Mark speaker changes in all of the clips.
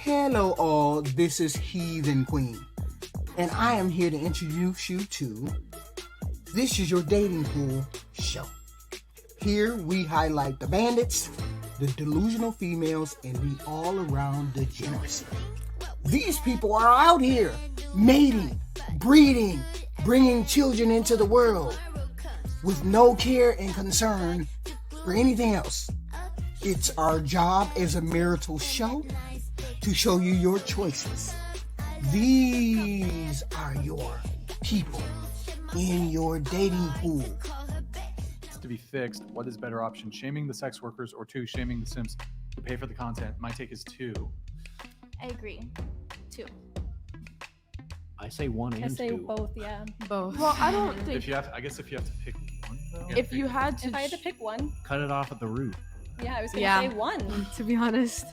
Speaker 1: Hello all, this is Heathen Queen, and I am here to introduce you to This Is Your Dating Pool show. Here we highlight the bandits, the delusional females, and the all-around degeneracy. These people are out here mating, breeding, bringing children into the world with no care and concern for anything else. It's our job as a marital show to show you your choices. These are your people in your dating pool.
Speaker 2: To be fixed, what is better option? Shaming the sex workers or 2, shaming the simps who pay for the content? My take is 2.
Speaker 3: I agree. 2.
Speaker 4: I say 1 and 2.
Speaker 5: I say both, yeah.
Speaker 6: Both.
Speaker 5: Well, I don't think.
Speaker 2: If you have to pick one, though.
Speaker 5: If you had to.
Speaker 3: If I had to pick one,
Speaker 4: Cut it off at the root.
Speaker 3: yeah, I was gonna say 1.
Speaker 6: To be honest.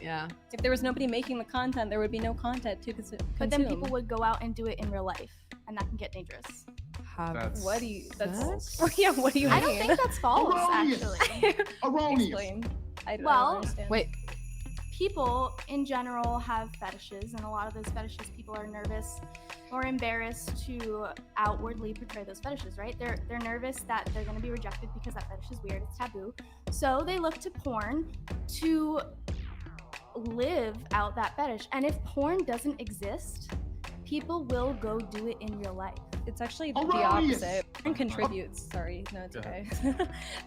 Speaker 6: Yeah.
Speaker 3: If there was nobody making the content, there would be no content to consume.
Speaker 7: But then people would go out and do it in real life, and that can get dangerous.
Speaker 3: What do you? That's
Speaker 6: Sex?
Speaker 3: yeah. What do you
Speaker 7: I
Speaker 3: mean?
Speaker 7: don't think that's false, actually.
Speaker 1: Erroneous.
Speaker 3: Explain. I don't
Speaker 7: Well,
Speaker 3: understand.
Speaker 6: Wait.
Speaker 7: People in general have fetishes, and a lot of those fetishes, people are nervous or embarrassed to outwardly portray those fetishes, right? They're nervous that they're going to be rejected because that fetish is weird, it's taboo. So they look to porn to live out that fetish. And if porn doesn't exist, people will go do it in real life.
Speaker 3: It's actually the opposite. Porn contributes. Sorry, no, it's okay.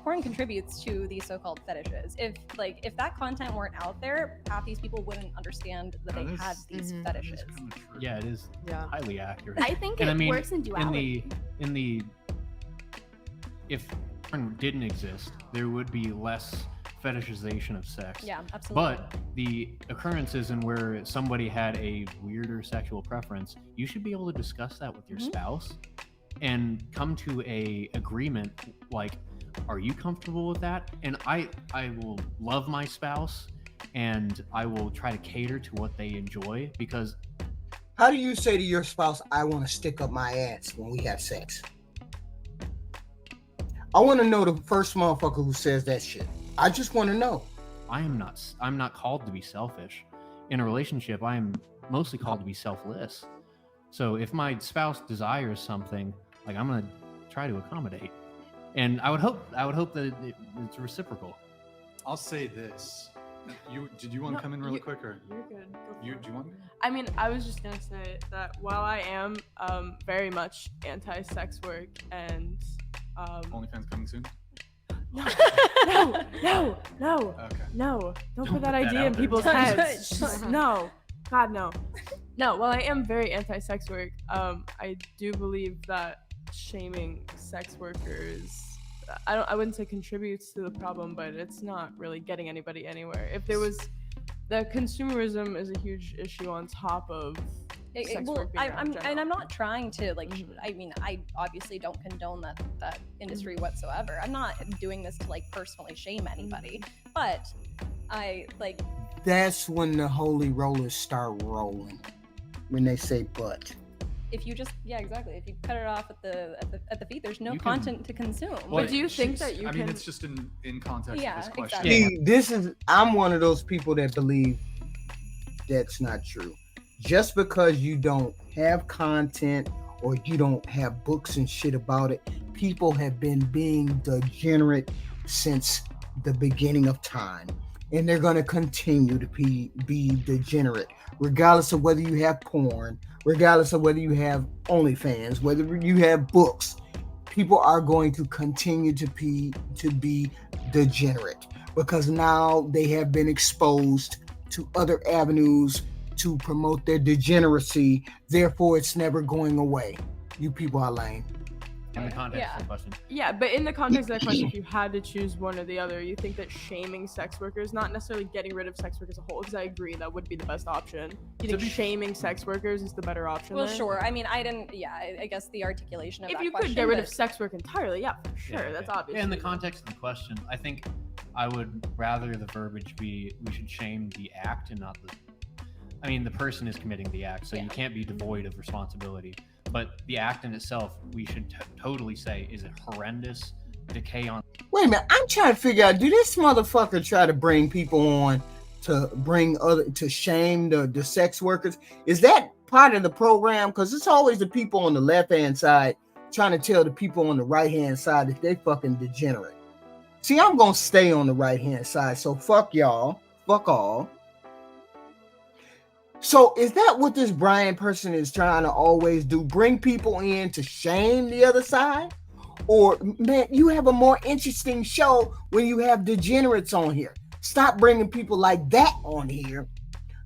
Speaker 3: Porn contributes to these so-called fetishes. If that content weren't out there, half these people wouldn't understand that they had these fetishes.
Speaker 4: Yeah, it is highly accurate.
Speaker 7: I think
Speaker 4: And
Speaker 7: it
Speaker 4: I mean,
Speaker 7: works in duality.
Speaker 4: if porn didn't exist, there would be less fetishization of sex.
Speaker 3: Yeah, absolutely.
Speaker 4: But the occurrences in where somebody had a weirder sexual preference, you should be able to discuss that with your spouse and come to a agreement like, are you comfortable with that? And I will love my spouse and I will try to cater to what they enjoy, because
Speaker 1: How do you say to your spouse, I want to stick up my ass when we have sex? I want to know the first motherfucker who says that shit. I just want to know.
Speaker 4: I'm not called to be selfish. In a relationship, I am mostly called to be selfless. So if my spouse desires something, like, I'm gonna try to accommodate, and I would hope that it's reciprocal.
Speaker 2: I'll say this. Did you want to come in really quick, or
Speaker 5: You're good. Go for
Speaker 2: do
Speaker 5: it.
Speaker 2: you want?
Speaker 5: I mean, I was just gonna say that while I am very much anti-sex work and
Speaker 2: OnlyFans coming soon?
Speaker 5: no,
Speaker 2: Okay.
Speaker 5: don't put
Speaker 4: put
Speaker 5: that
Speaker 4: that
Speaker 5: idea
Speaker 4: out
Speaker 5: in
Speaker 4: there.
Speaker 5: people's heads. No, God, no. No, while I am very anti-sex work, I do believe that shaming sex workers, I wouldn't say contributes to the problem, but it's not really getting anybody anywhere. If there was, the consumerism is a huge issue on top of sex work being around in general.
Speaker 3: I'm not trying to I mean, I obviously don't condone that industry whatsoever. I'm not doing this to personally shame anybody, but I
Speaker 1: That's when the holy rollers start rolling. When they say but.
Speaker 3: if you just exactly, if you cut it off at the feet, there's no
Speaker 4: You can-
Speaker 3: content to consume.
Speaker 4: Well,
Speaker 5: But do you think that you
Speaker 2: I
Speaker 5: can?
Speaker 2: mean, it's just in context
Speaker 3: Yeah,
Speaker 2: of this question.
Speaker 3: exactly.
Speaker 1: I'm one of those people that believe that's not true. Just because you don't have content or you don't have books and shit about it, people have been being degenerate since the beginning of time. And they're going to continue to be degenerate, regardless of whether you have porn, regardless of whether you have OnlyFans, whether you have books. People are going to continue to be degenerate because now they have been exposed to other avenues to promote their degeneracy. Therefore, it's never going away. You people are lame.
Speaker 4: In the context of the question.
Speaker 5: Yeah, but in the context of that question, if you had to choose one or the other, you think that shaming sex workers, not necessarily getting rid of sex work as a whole, because I agree that would be the best option. You think shaming sex workers is the better option?
Speaker 3: Well,
Speaker 5: there?
Speaker 3: sure. I mean, I didn't. Yeah, I guess the articulation of
Speaker 5: If
Speaker 3: that
Speaker 5: you
Speaker 3: question,
Speaker 5: could get rid of
Speaker 3: but-
Speaker 5: sex work entirely, yeah, for sure.
Speaker 4: Yeah,
Speaker 5: That's
Speaker 4: okay.
Speaker 5: obvious.
Speaker 4: In the context of the question, I think I would rather the verbiage be we should shame the act and not the. I mean, the person is committing the act, so you can't be devoid of responsibility. But the act in itself, we should totally say, is it horrendous? Decay on.
Speaker 1: Wait a minute, I'm trying to figure out, do this motherfucker try to bring people on to shame the sex workers? Is that part of the program? Because it's always the people on the left hand side trying to tell the people on the right hand side that they fucking degenerate. See, I'm gonna stay on the right hand side, so fuck y'all, fuck all. So is that what this Brian person is trying to always do? Bring people in to shame the other side? Or, man, you have a more interesting show when you have degenerates on here. Stop bringing people like that on here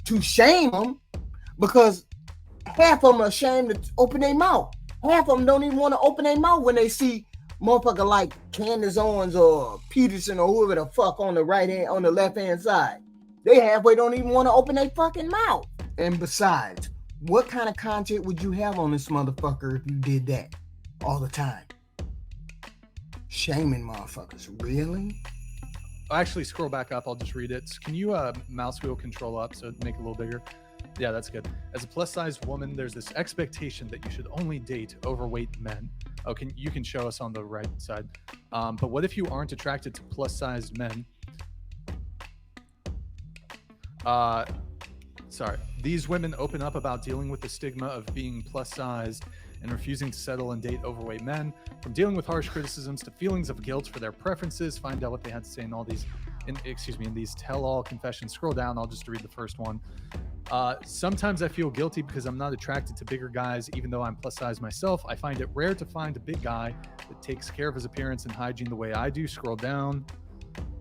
Speaker 1: to shame them, because half of them are ashamed to open their mouth. Half of them don't even want to open their mouth when they see motherfucker like Candace Owens or Peterson or whoever the fuck on the left hand side. They halfway don't even want to open their fucking mouth. And besides, what kind of content would you have on this motherfucker if you did that all the time? Shaming motherfuckers, really?
Speaker 2: I'll actually scroll back up. I'll just read it. Can you mouse wheel control up so make it a little bigger? Yeah, that's good. As a plus-sized woman, there's this expectation that you should only date overweight men. Oh, you can show us on the right side. But what if you aren't attracted to plus-sized men? Sorry. These women open up about dealing with the stigma of being plus-sized and refusing to settle and date overweight men, from dealing with harsh criticisms to feelings of guilt for their preferences. Find out what they had to say in all these, in these tell-all confessions. Scroll down. I'll just read the first one. Sometimes I feel guilty because I'm not attracted to bigger guys, even though I'm plus size myself. I find it rare to find a big guy that takes care of his appearance and hygiene the way I do. Scroll down.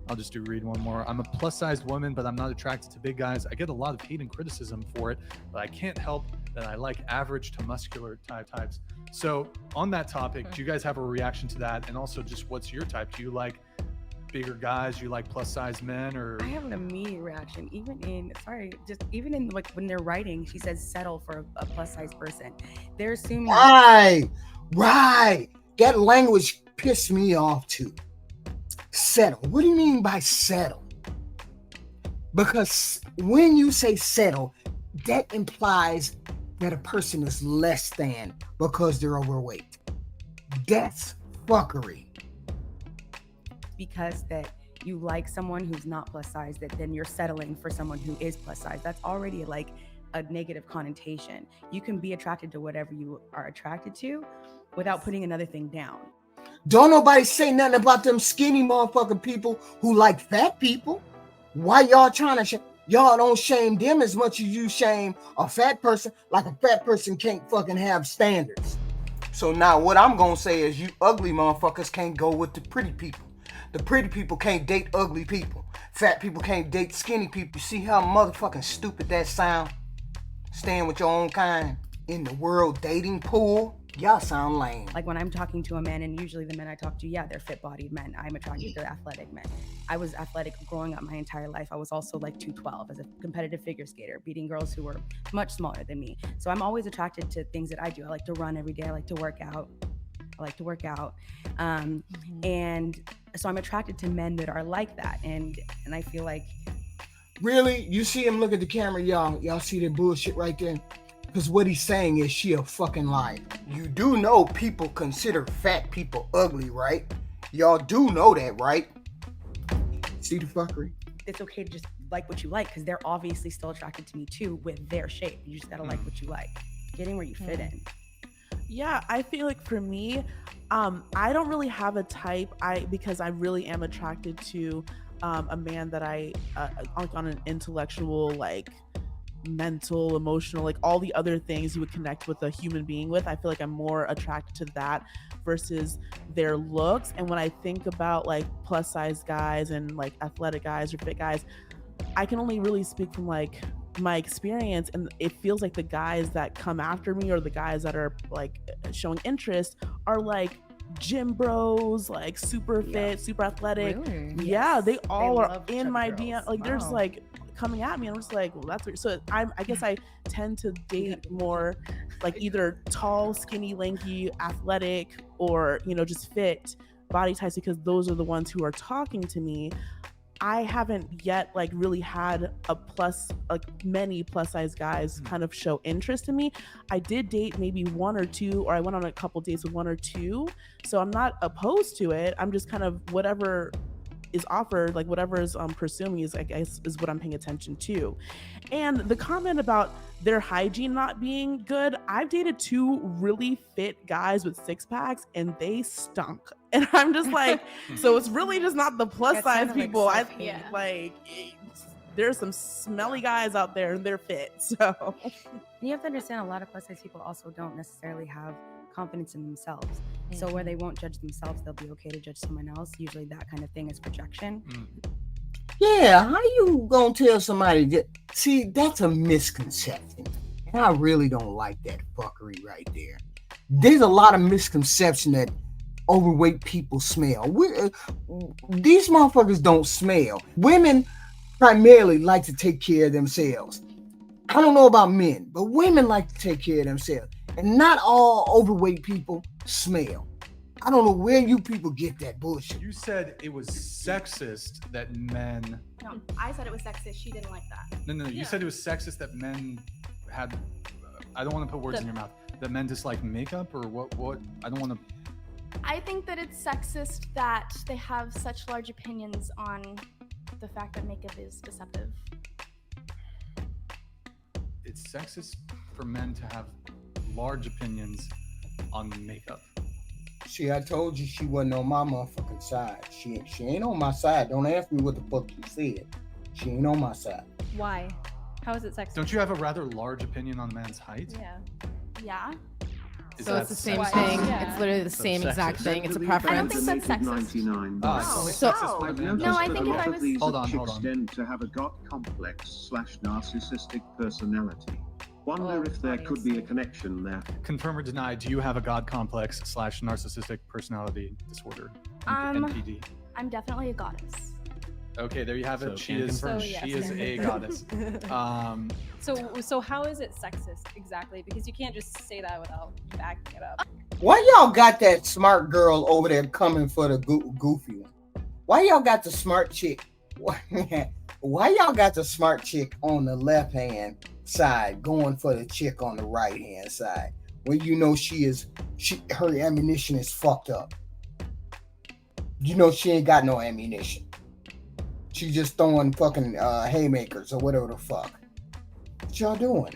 Speaker 2: I'll just read one more. I'm a plus-sized woman, but I'm not attracted to big guys. I get a lot of hate and criticism for it, but I can't help that I like average to muscular types. So on that topic, do you guys have a reaction to that? And also just what's your type? Do you like bigger guys? Do you like plus-sized men? Or
Speaker 8: I have an immediate reaction. Even in like when they're writing, she says settle for a plus-sized person. They're assuming
Speaker 1: Right. That language pissed me off too. Settle. What do you mean by settle? Because when you say settle, that implies that a person is less than because they're overweight. That's fuckery.
Speaker 8: Because that you like someone who's not plus size, that then you're settling for someone who is plus size. That's already like a negative connotation. You can be attracted to whatever you are attracted to without putting another thing down.
Speaker 1: Don't nobody say nothing about them skinny motherfucking people who like fat people. Why y'all trying to y'all don't shame them as much as you shame a fat person, like a fat person can't fucking have standards. So now what I'm gonna say is you ugly motherfuckers can't go with the pretty people. The pretty people can't date ugly people. Fat people can't date skinny people. See how motherfucking stupid that sound? Staying with your own kind in the world dating pool? Y'all sound lame.
Speaker 8: Like when I'm talking to a man, and usually the men I talk to, yeah, they're fit-bodied men. I'm attracted to athletic men. I was athletic growing up my entire life. I was also like 212 as a competitive figure skater, beating girls who were much smaller than me. So I'm always attracted to things that I do. I like to run every day. I like to work out. And so I'm attracted to men that are like that. And I feel like...
Speaker 1: Really? You see him look at the camera, y'all. Y'all see that bullshit right there? Because what he's saying is she a fucking liar. You do know people consider fat people ugly, right? Y'all do know that, right? See the fuckery?
Speaker 8: It's okay to just like what you like, because they're obviously still attracted to me too with their shape. You just gotta like what you like. Getting where you fit in.
Speaker 5: Yeah, I feel like for me, I don't really have a type. Because I really am attracted to a man that I like on an intellectual, like mental, emotional, like all the other things you would connect with a human being with. I feel like I'm more attracted to that versus their looks. And when I think about like plus size guys and like athletic guys or fit guys, I can only really speak from like my experience, and it feels like the guys that come after me or the guys that are like showing interest are like gym bros, like super fit, super athletic. Really? Yeah, yes. They all are in my DM. Like they're just like coming at me, and I'm just like, well, that's weird. So I guess I tend to date more like either tall, skinny, lanky, athletic, or just fit body types, because those are the ones who are talking to me. I haven't yet like really had many plus size guys kind of show interest in me. I did date maybe one or two, or I went on a couple dates with one or two. So I'm not opposed to it. I'm just kind of whatever
Speaker 9: is offered, like whatever is pursuing is, I guess, is what I'm paying attention to. And the comment about their hygiene not being good, I've dated 2 really fit guys with 6-packs and they stunk. And I'm just like, so it's really just not the plus size people. Like there's some smelly guys out there and they're fit. So
Speaker 8: you have to understand, a lot of plus size people also don't necessarily have confidence in themselves. So where they won't judge themselves, they'll be okay to judge someone else. Usually that kind of thing is projection.
Speaker 1: Yeah, how you gonna tell somebody that? See, that's a misconception. And I really don't like that fuckery right there. There's a lot of misconception that overweight people smell. These motherfuckers don't smell. Women primarily like to take care of themselves. I don't know about men, but women like to take care of themselves. And not all overweight people smell. I don't know where you people get that bullshit.
Speaker 2: You said it was sexist that men...
Speaker 7: No, I said it was sexist. She didn't like that.
Speaker 2: No. You said it was sexist that men had... I don't want to put words in your mouth. That men dislike makeup or what? I don't want to...
Speaker 7: I think that it's sexist that they have such large opinions on the fact that makeup is deceptive.
Speaker 2: It's sexist for men to have large opinions on makeup.
Speaker 1: See, I told you she wasn't on my motherfucking side. She ain't on my side. Don't ask me what the fuck you said. She ain't on my side.
Speaker 3: Why? How is it sexist?
Speaker 2: Don't you have a rather large opinion on a man's height?
Speaker 3: Yeah.
Speaker 7: Yeah.
Speaker 6: So it's the same thing. Yeah. It's literally the same exact thing. It's a preference.
Speaker 7: I don't think that's sexist.
Speaker 10: No,
Speaker 7: I think if I was...
Speaker 10: Hold on. Tend to have a god complex / narcissistic personality. Wonder if there could be a connection there.
Speaker 2: Confirm or deny, do you have a god complex / narcissistic personality disorder? NPD.
Speaker 7: I'm definitely a goddess.
Speaker 2: Okay, there you have it. She is a goddess.
Speaker 3: So how is it sexist exactly? Because you can't just say that without backing it up.
Speaker 1: Why y'all got that smart girl over there coming for the goofy one? Why y'all got the smart chick? Why y'all got the smart chick on the left hand side going for the chick on the right hand side? When you know her ammunition is fucked up. You know she ain't got no ammunition. She just throwing fucking haymakers or whatever the fuck. What y'all doing?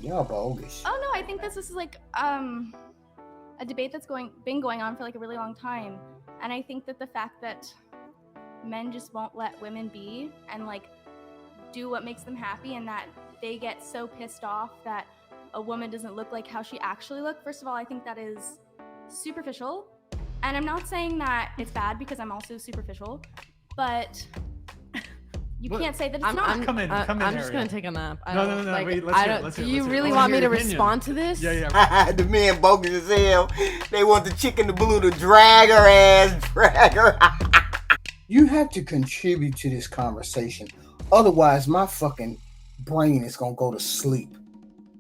Speaker 1: Y'all bogus.
Speaker 7: Oh no, I think this is like a debate that's been going on for like a really long time. And I think that the fact that men just won't let women be and like do what makes them happy, and that they get so pissed off that a woman doesn't look like how she actually looked. First of all, I think that is superficial. And I'm not saying that it's bad because I'm also superficial, but you can't say that it's not.
Speaker 6: Come in,
Speaker 2: I'm
Speaker 6: just going to take a nap.
Speaker 2: No.
Speaker 6: Like,
Speaker 2: Wait, let's hear,
Speaker 6: do you really want me to respond to this?
Speaker 2: Yeah.
Speaker 1: The men bogus as hell. They want the chick in the blue to drag her. You have to contribute to this conversation. Otherwise, my fucking brain is going to go to sleep.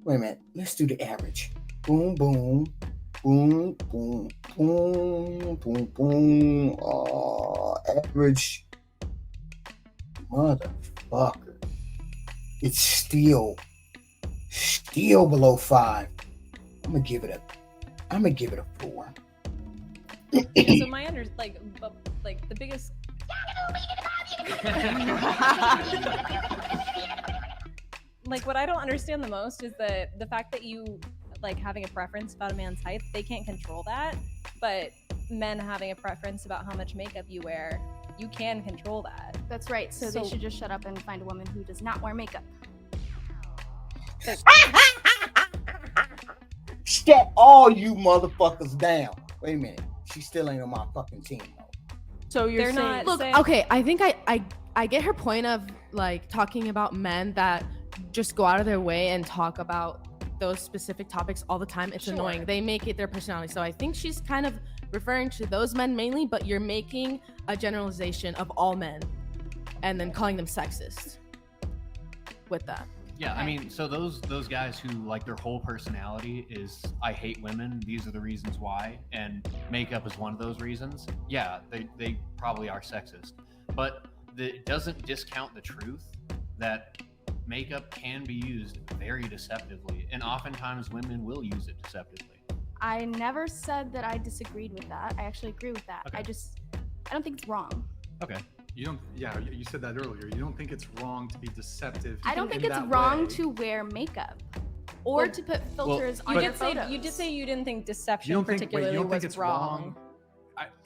Speaker 1: Wait a minute. Let's do the average. Boom, boom. Boom, boom, boom, boom, boom. Average motherfucker. It's still below 5. I'm gonna give it a 4.
Speaker 3: So my the biggest. Like what I don't understand the most is the fact that you like having a preference about a man's height, they can't control that, but men having a preference about how much makeup you wear, you can control that.
Speaker 7: That's right. So they should just shut up and find a woman who does not wear makeup.
Speaker 1: Step all you motherfuckers down. Wait a minute. She still ain't on my fucking team though.
Speaker 5: So you're saying,
Speaker 6: look, okay, I think I get her point of like talking about men that just go out of their way and talk about those specific topics all the time. It's annoying. They make it their personality. So I think she's kind of referring to those men mainly, but you're making a generalization of all men and then calling them sexist with that.
Speaker 4: Yeah, I mean, so those guys who like their whole personality is I hate women, these are the reasons why, and makeup is one of those reasons. Yeah, they probably are sexist. But it doesn't discount the truth that makeup can be used very deceptively, and oftentimes women will use it deceptively.
Speaker 7: I never said that I disagreed with that. I actually agree with that.
Speaker 4: Okay.
Speaker 7: I don't think it's wrong.
Speaker 4: Okay.
Speaker 2: You don't. Yeah, you said that earlier. You don't think it's wrong to be deceptive.
Speaker 7: I don't think
Speaker 2: in
Speaker 7: it's
Speaker 2: that
Speaker 7: wrong
Speaker 2: way.
Speaker 7: to wear makeup or to put filters on
Speaker 3: You
Speaker 7: your
Speaker 3: did say
Speaker 7: photos.
Speaker 3: you did say you didn't think deception
Speaker 2: You don't think. Wait,
Speaker 3: particularly
Speaker 2: you don't think
Speaker 3: was
Speaker 2: it's
Speaker 3: wrong.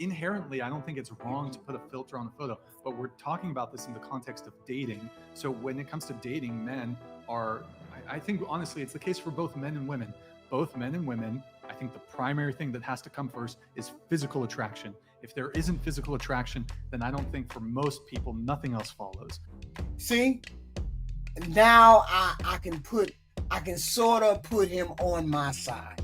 Speaker 2: Inherently, I don't think it's wrong to put a filter on a photo. But we're talking about this in the context of dating. So when it comes to dating, men are. I think honestly, it's the case for both men and women. Both men and women. I think the primary thing that has to come first is physical attraction. If there isn't physical attraction, then I don't think for most people, nothing else follows.
Speaker 1: See, now I can sort of put him on my side,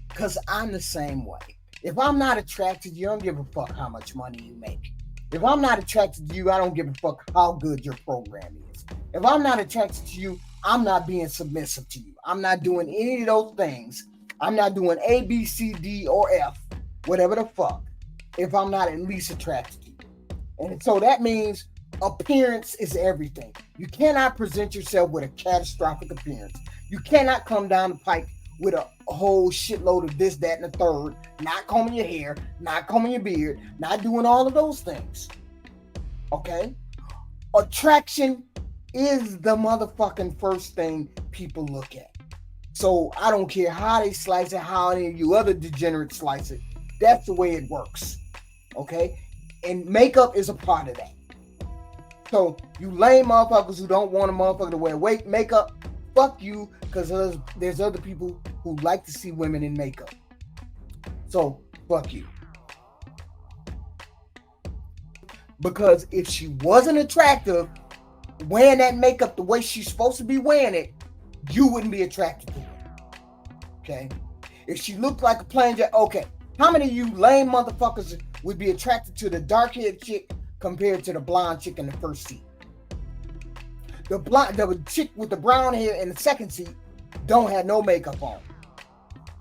Speaker 1: because I'm the same way. If I'm not attracted to you, I don't give a fuck how much money you make. If I'm not attracted to you, I don't give a fuck how good your program is. If I'm not attracted to you, I'm not being submissive to you. I'm not doing any of those things. I'm not doing A, B, C, D, or F, whatever the fuck, if I'm not at least attracted to you. And so that means appearance is everything. You cannot present yourself with a catastrophic appearance. You cannot come down the pike with a whole shitload of this, that, and the third, not combing your hair, not combing your beard, not doing all of those things. Okay? Attraction is the motherfucking first thing people look at. So I don't care how they slice it, how any of you other degenerates slice it. That's the way it works. Okay? And makeup is a part of that. So you lame motherfuckers who don't want a motherfucker to wear makeup, fuck you, because there's other people who like to see women in makeup. So fuck you. Because if she wasn't attractive, wearing that makeup the way she's supposed to be wearing it, you wouldn't be attracted to her. Okay? If she looked like a plain Jane, okay. How many of you lame motherfuckers would be attracted to the dark-haired chick compared to the blonde chick in the first seat? The chick with the brown hair in the second seat don't have no makeup on.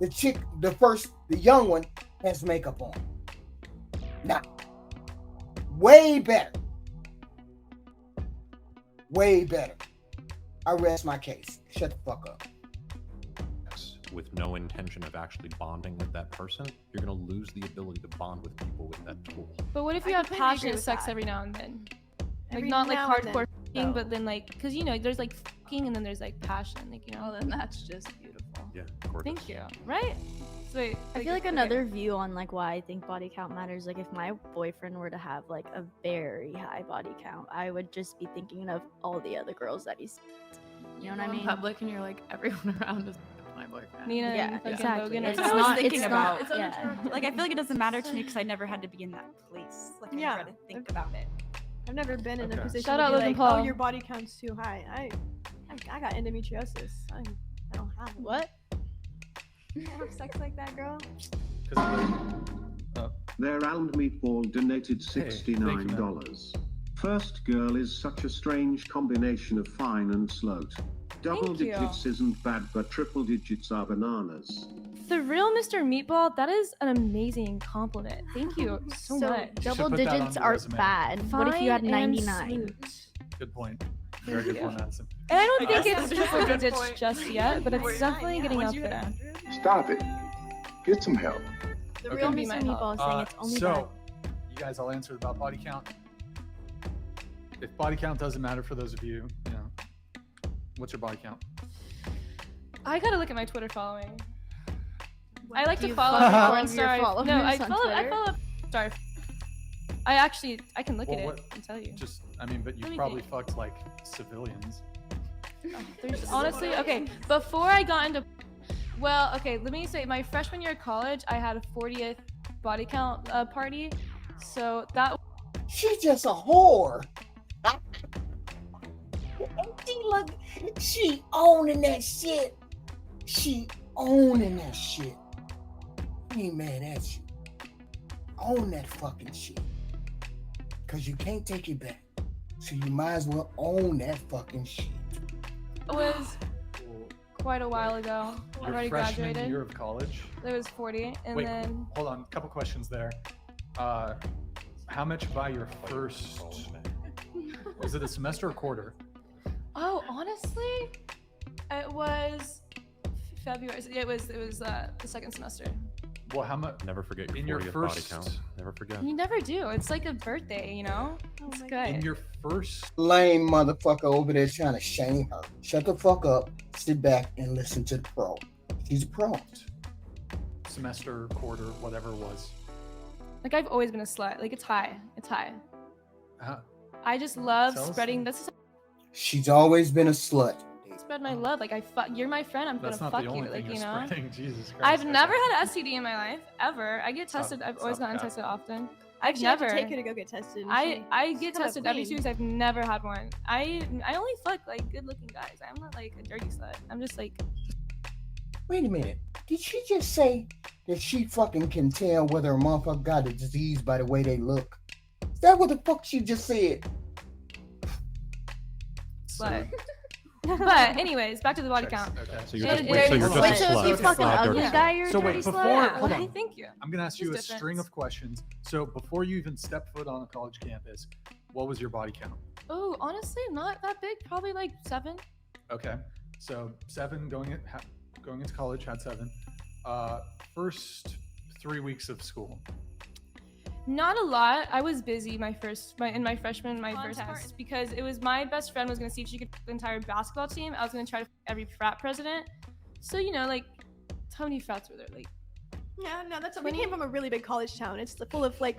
Speaker 1: The chick, the young one, has makeup on. Now, way better. Way better. I rest my case. Shut the fuck up.
Speaker 11: With no intention of actually bonding with that person, you're going to lose the ability to bond with people with that tool.
Speaker 12: But what if you have passionate sex every now and then? Like
Speaker 13: Every
Speaker 12: not like
Speaker 13: now and then.
Speaker 12: hardcore f***ing, but then like, because you know, there's like f***ing and then there's like passion, like, you know.
Speaker 3: Well, then that's just beautiful.
Speaker 11: Yeah, of course.
Speaker 12: Thank you. Right? So wait,
Speaker 13: I feel like another view on like why I think body count matters. Like if my boyfriend were to have like a very high body count, I would just be thinking of all the other girls that he's. You know what I mean?
Speaker 14: In public, and you're like, everyone around is my boyfriend.
Speaker 12: Nina,
Speaker 13: Yeah,
Speaker 12: and fucking
Speaker 13: exactly.
Speaker 12: Logan.
Speaker 13: It's
Speaker 14: That's what I was
Speaker 13: not-
Speaker 14: thinking
Speaker 13: it's
Speaker 14: about.
Speaker 13: not- yeah.
Speaker 14: Like I feel like it doesn't matter to me because I never had to be in that place. Like I never had to think about it.
Speaker 5: I've never been in a
Speaker 2: Okay.
Speaker 5: position
Speaker 12: Shout
Speaker 5: to
Speaker 12: out
Speaker 5: be
Speaker 12: Logan
Speaker 5: like,
Speaker 12: Paul.
Speaker 5: oh, your body count's too high. I got endometriosis. I don't have it.
Speaker 12: What?
Speaker 5: You have sex like that, girl?
Speaker 10: Their Almed Meatball donated
Speaker 2: thank you, man.
Speaker 10: $69. First girl is such a strange combination of fine and slow. Double
Speaker 12: Thank you.
Speaker 10: digits isn't bad, but triple digits are bananas.
Speaker 12: The real Mr. Meatball, that is an amazing compliment. Thank you so much.
Speaker 13: double
Speaker 2: put that on
Speaker 13: digits
Speaker 2: the
Speaker 13: aren't
Speaker 2: resume.
Speaker 13: bad. What if you had
Speaker 12: Fine and
Speaker 13: 99?
Speaker 2: Good point. Very good point, Madison.
Speaker 12: And I don't
Speaker 14: I
Speaker 12: think
Speaker 14: guess
Speaker 12: it's
Speaker 14: that's
Speaker 12: triple
Speaker 14: a good
Speaker 12: digits
Speaker 14: point.
Speaker 12: just yet, but it's
Speaker 14: 49,
Speaker 12: definitely
Speaker 14: yeah.
Speaker 12: getting
Speaker 14: Once
Speaker 12: up
Speaker 14: you hit
Speaker 12: there.
Speaker 14: 100.
Speaker 15: Stop it. Get some help.
Speaker 13: The
Speaker 2: Okay.
Speaker 13: real
Speaker 12: Be
Speaker 13: Mr.
Speaker 12: my
Speaker 13: Meatball is saying it's only bad.
Speaker 2: So, you guys all answered about body count. If body count doesn't matter for those of you, you know, what's your body count?
Speaker 12: I gotta look at my Twitter following. I like
Speaker 13: Do
Speaker 12: to
Speaker 13: you
Speaker 12: follow
Speaker 13: follow
Speaker 12: porn
Speaker 13: all of your
Speaker 12: star.
Speaker 13: followers
Speaker 12: No, I
Speaker 13: on
Speaker 12: follow. I
Speaker 13: Twitter?
Speaker 12: follow. Sorry. I can look
Speaker 2: Well,
Speaker 12: at
Speaker 2: what-
Speaker 12: it and tell you.
Speaker 2: Just, I mean, but
Speaker 12: Let
Speaker 2: you
Speaker 12: me
Speaker 2: probably
Speaker 12: think.
Speaker 2: fucked like civilians.
Speaker 12: There's honestly okay. Before I got into, well, okay. Let me say, my freshman year of college, I had a 40th body count party, so that.
Speaker 1: She's just a whore. She owning that shit. She owning that shit. I ain't mad at you. Own that fucking shit. Cause you can't take it back. So you might as well own that fucking shit.
Speaker 12: It was quite a while ago. I
Speaker 2: Your
Speaker 12: already
Speaker 2: freshman
Speaker 12: graduated.
Speaker 2: year of college.
Speaker 12: There was 40, and
Speaker 2: Wait,
Speaker 12: then
Speaker 2: hold on. A couple questions there. How much by your first? Was it a semester or quarter?
Speaker 12: oh, honestly, it was February. It was the second semester.
Speaker 2: Well, how much?
Speaker 11: Never forget your
Speaker 2: in your
Speaker 11: 40th
Speaker 2: first
Speaker 11: body count. Never forget.
Speaker 12: You never do. It's like a birthday, you know? It's good.
Speaker 2: In your first
Speaker 1: lame motherfucker over there trying to shame her. Shut the fuck up, sit back and listen to the pro. She's a pro.
Speaker 2: semester, quarter, whatever it was.
Speaker 12: Like I've always been a slut. Like it's high. It's high. I just love
Speaker 2: Tell us
Speaker 12: spreading. This is
Speaker 1: She's always been a slut.
Speaker 12: spread my love. Like you're my friend. I'm
Speaker 2: That's
Speaker 12: gonna
Speaker 2: not
Speaker 12: fuck
Speaker 2: the
Speaker 12: you.
Speaker 2: only
Speaker 12: Like
Speaker 2: thing
Speaker 12: you
Speaker 2: you're
Speaker 12: know.
Speaker 2: spreading. Jesus Christ.
Speaker 12: I've never had an STD in my life ever. I get tested. I've always
Speaker 2: Stop
Speaker 12: gotten
Speaker 2: that.
Speaker 12: tested often.
Speaker 14: I
Speaker 12: I've
Speaker 14: actually have
Speaker 12: never.
Speaker 14: to take her to go get tested. and
Speaker 12: I
Speaker 14: she's
Speaker 12: get
Speaker 14: kinda
Speaker 12: tested every 2
Speaker 14: clean.
Speaker 12: weeks. I've never had one. I only fuck like good looking guys. I'm not like a dirty slut. I'm just like.
Speaker 1: Wait a minute. Did she just say that she fucking can tell whether a motherfucker got a disease by the way they look? Is that what the fuck she just said?
Speaker 12: Slut. But anyways, back to the body count.
Speaker 11: Okay. So you're
Speaker 12: It-
Speaker 11: just,
Speaker 12: it-
Speaker 11: wait, so you're
Speaker 12: it's
Speaker 11: just
Speaker 12: like-
Speaker 11: a
Speaker 12: so if
Speaker 11: slut.
Speaker 12: you fucking
Speaker 11: not a
Speaker 12: ugly
Speaker 11: dirty
Speaker 12: guy,
Speaker 11: slut.
Speaker 12: you're a
Speaker 2: So
Speaker 12: dirty
Speaker 2: wait,
Speaker 12: slut.
Speaker 2: before
Speaker 12: Yeah,
Speaker 2: hold
Speaker 12: okay,
Speaker 2: on.
Speaker 12: thank you.
Speaker 2: I'm gonna ask you a
Speaker 12: There's
Speaker 2: string of questions. So before you even step foot on a college campus, what was your body count?
Speaker 12: Oh, honestly, not that big. Probably like 7.
Speaker 2: Okay, so 7 going into college, had 7. First 3 weeks of school.
Speaker 12: Not a lot. I was busy in my first test because it was my best friend was gonna see if she could f- the entire basketball team. I was gonna try to f- every frat president. So you know, like, how many frats were there? Like,
Speaker 14: Yeah, no, that's we came from a really big college town. It's full of like,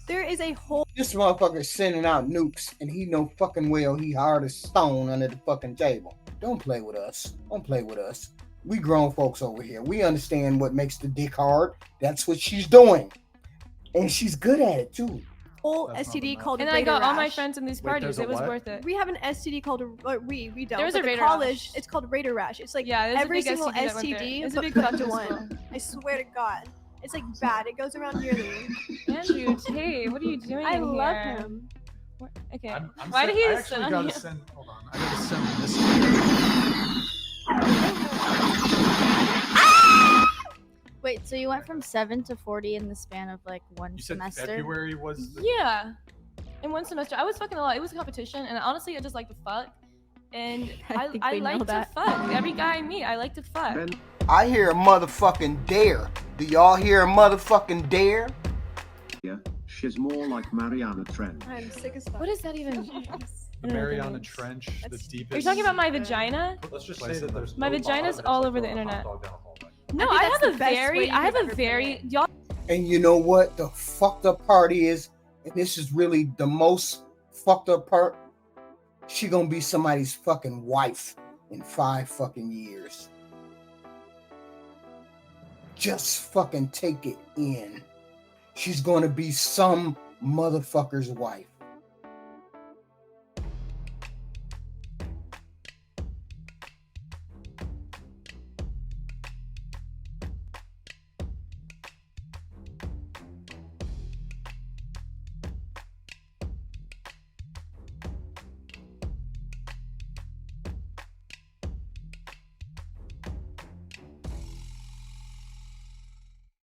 Speaker 14: there is a whole.
Speaker 1: This motherfucker's sending out nukes, and he know fucking well he hard as stone under the fucking table. Don't play with us. Don't play with us. We grown folks over here. We understand what makes the dick hard. That's what she's doing. And she's good at it, too.
Speaker 14: Whole STD called
Speaker 12: and
Speaker 14: a
Speaker 12: I
Speaker 14: radar
Speaker 12: got all my
Speaker 14: rash.
Speaker 12: friends in these
Speaker 1: Wait,
Speaker 12: parties.
Speaker 1: there's a
Speaker 12: It was
Speaker 1: what?
Speaker 12: worth it.
Speaker 14: We have an STD called we don't.
Speaker 12: There was
Speaker 14: but
Speaker 12: a
Speaker 14: the
Speaker 12: radar
Speaker 14: college,
Speaker 12: rash.
Speaker 14: it's called radar rash. It's like
Speaker 12: Yeah, there's a
Speaker 14: every
Speaker 12: big
Speaker 14: single
Speaker 12: STD that went there.
Speaker 14: STD,
Speaker 12: There's a
Speaker 14: but
Speaker 12: big
Speaker 14: put into
Speaker 12: fucking
Speaker 14: one. I swear to God, it's like bad. It goes around yearly.
Speaker 12: Andrew Tate, what are you doing?
Speaker 14: I
Speaker 12: in
Speaker 14: love
Speaker 12: here?
Speaker 14: him.
Speaker 12: Okay.
Speaker 2: I'm
Speaker 12: Why
Speaker 2: send-
Speaker 12: did he
Speaker 2: I
Speaker 12: just sit
Speaker 2: actually
Speaker 12: on
Speaker 2: gotta
Speaker 12: you?
Speaker 2: send. Hold on. I gotta send this.
Speaker 13: Wait, so you went from 7 to 40 in the span of like one
Speaker 2: You said
Speaker 13: semester?
Speaker 2: February was. The...
Speaker 12: Yeah. In one semester, I was fucking a lot. It was a competition, and honestly, I just like to fuck. And
Speaker 13: I think
Speaker 12: I
Speaker 13: we know
Speaker 12: like to
Speaker 13: that.
Speaker 12: fuck. Every guy I meet, I like to fuck.
Speaker 1: I hear a motherfucking dare. Do y'all hear a motherfucking dare?
Speaker 10: Yeah, she's more like Mariana Trent.
Speaker 14: I'm sick as fuck.
Speaker 12: What is that even?
Speaker 2: The Mariana Trench, the deepest.
Speaker 12: Are you talking about my vagina?
Speaker 11: Let's just say that there's
Speaker 12: My
Speaker 11: no
Speaker 12: vagina's
Speaker 11: bottom,
Speaker 12: all
Speaker 11: it's
Speaker 12: over
Speaker 11: like
Speaker 12: the
Speaker 11: throwing a hot
Speaker 12: internet.
Speaker 11: dog down a hallway.
Speaker 12: No,
Speaker 14: think
Speaker 12: I
Speaker 14: that's
Speaker 12: have
Speaker 14: the
Speaker 12: a
Speaker 14: best way
Speaker 12: very,
Speaker 14: you
Speaker 12: I have
Speaker 14: could
Speaker 12: a
Speaker 14: ever
Speaker 12: very, y'all.
Speaker 1: And you know what? The fucked up part is, and this is really the most fucked up part, she gonna be somebody's fucking wife in 5 fucking years. Just fucking take it in. She's gonna be some motherfucker's wife.